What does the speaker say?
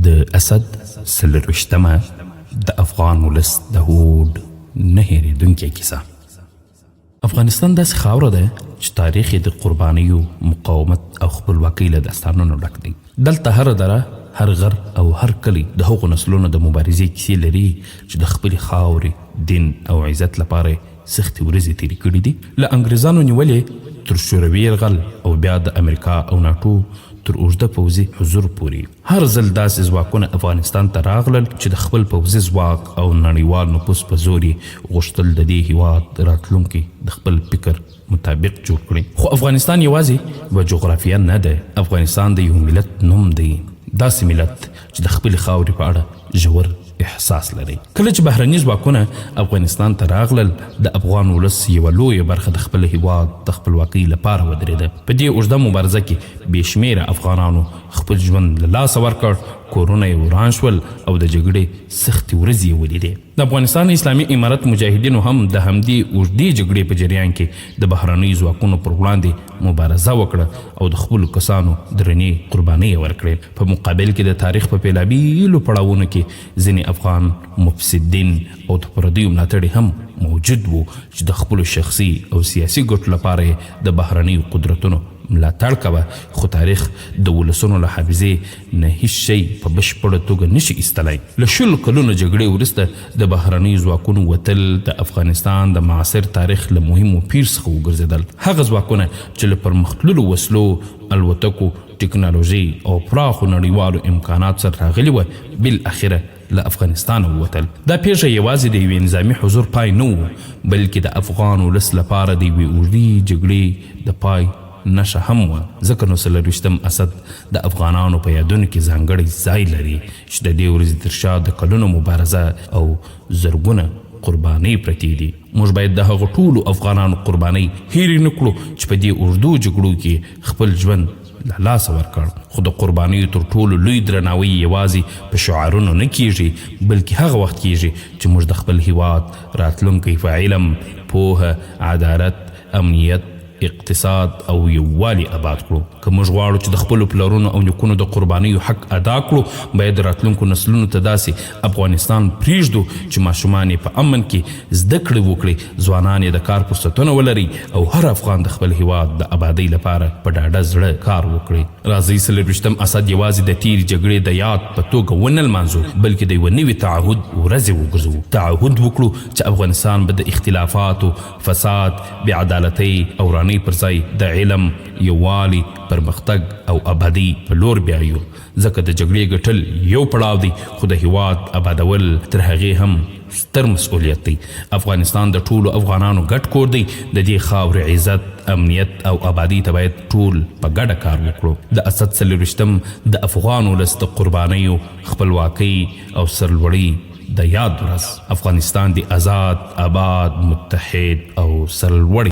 د اسد څلرویشتمه د افغان ولس د هوډ نه هېرېدونکې کیسه. افغانستان داسې خاوره ده چې تاریخ یې د قربانیو، مقاومت او خپلواکۍ له داستانونو ډک دی. دلته هر دره، هر غر او هر کلی د هغو نسلونو د مبارزې کیسې لري چې د خپلې خاورې، دین او عزت لپاره سختې ورځې تېرې کړي دي. له انګریزانو نیولې تر شوروي یرغل او بیا د امریکا او ناټو تر اوږده پوځي حضور پورې هر ځل داسې ځواکونه افغانستان ته راغلل چې د خپل پوځي ځواک او نړیوال نفوذ په زور یې غوښتل د دې هېواد راتلونکی د خپل فکر مطابق جوړ کړي. خو افغانستان یوازې یوه جغرافیه نه ده. افغانستان د یو ملت نوم دی، داسې ملت چې د خپلې خاورې په اړه ژور احساس لري. کله چې بهرني ځواکونه افغانستان ته راغلل، د افغان ولس یوه لویه برخه د خپل هېواد د خپلواکۍ لپاره ودرېده. په دې اوږده مبارزه کې بې شمېره افغانانو خپل ژوند له لاسه ورکړ، کورونه یې وران شول او د جګړې سختې ورځې یې ولیدې. د افغانستان اسلامي امارت مجاهدینو هم د همدې اوږدې جګړې په جریان کې د بهرنیو ځواکونو پر وړاندې مبارزه وکړه او د خپلو کسانو درنې قربانۍ یې ورکړې. په مقابل کې د تاریخ په بېلابېلو پړاوونو کې ځینې افغان مفسدین او د پردیو ملاتړي هم موجود وو چې د خپلو شخصي او سیاسي ګټو لپاره یې د بهرنیو قدرتونو ملاتړ کوه. خو تاریخ د ولسونو له حافظې نه هیڅ شی په بشپړه توګه نشي ایستلی. له 20 کلونو جګړې وروسته د بهرنیو ځواکونو وتل د افغانستان د معاصر تاریخ له مهمو پیر څخه وګرځېدل. هغه ځواکونه چې له پرمختللو وسلو، الوتکو، ټکنالوژي او پراخو نړیوالو امکاناتو سره راغلي وه، بالاخره له افغانستان ووتل. دا پیښه یوازې د یوې نظامي حضور پای نه و، بلکې د افغان ولس لپاره د یوې اوږدې جګړې د پای نښه هم وه. ځکه نو 24 اسد د افغانانو په یادونو کې ځانګړی ځای لري چې د دې ورځې تر شا د کلونو مبارزه او زرګونه قربانۍ پرتې دي. موږ باید د هغو ټولو افغانانو قربانۍ هېرې نه کړو چې په دې اوږدو جګړو کې خپل ژوند له لاسه ورکړ. خو د قربانیو تر ټولو لوی درناوی یوازې په شعارونو نه کیږي، بلکې هغه وخت کیږي چې موږ د خپل هېواد راتلونکی په علم، پوهه، عدالت، امنیت، اقتصاد او یووالي آباد کړو. که موږ غواړو چې د خپلو پلرونو او نیکونو د قربانیو حق ادا کړو، باید د راتلونکو نسلونو ته داسې افغانستان پرېږدو چې ماشومان یې په امن کې زده کړې وکړي، ځوانان یې د کار فرصتونه ولري او هر افغان د خپل هېواد د آبادۍ لپاره په ډاډه زړه کار وکړي. راځئ 24 اسد یوازې د تېرې جګړې د یاد په توګه ونه لمانځو، بلکې د یوه نوي تعهد ورځې وګرځو. تعهد وکړو چې افغانستان به د اختلافاتو، فساد، بېعدالتۍ او پر ځای د علم، یووالي، پرمختګ او آبادۍ په لور بیایو. ځکه د جګړې ګټل یو پړاو دی، خو د هېواد آبادول تر هغې هم ستر مسؤلیت دی. افغانستان د ټولو افغانانو ګډ کور دی. د دې خاورې عزت، امنیت او آبادۍ ته باید ټول په ګډه کار وکړو. د اسد 24 د افغان ولس د قربانیو، خپلواکۍ او سرلوړۍ د یاد ورځ. افغانستان دی آزاد، آباد، متحد او سرلوړی.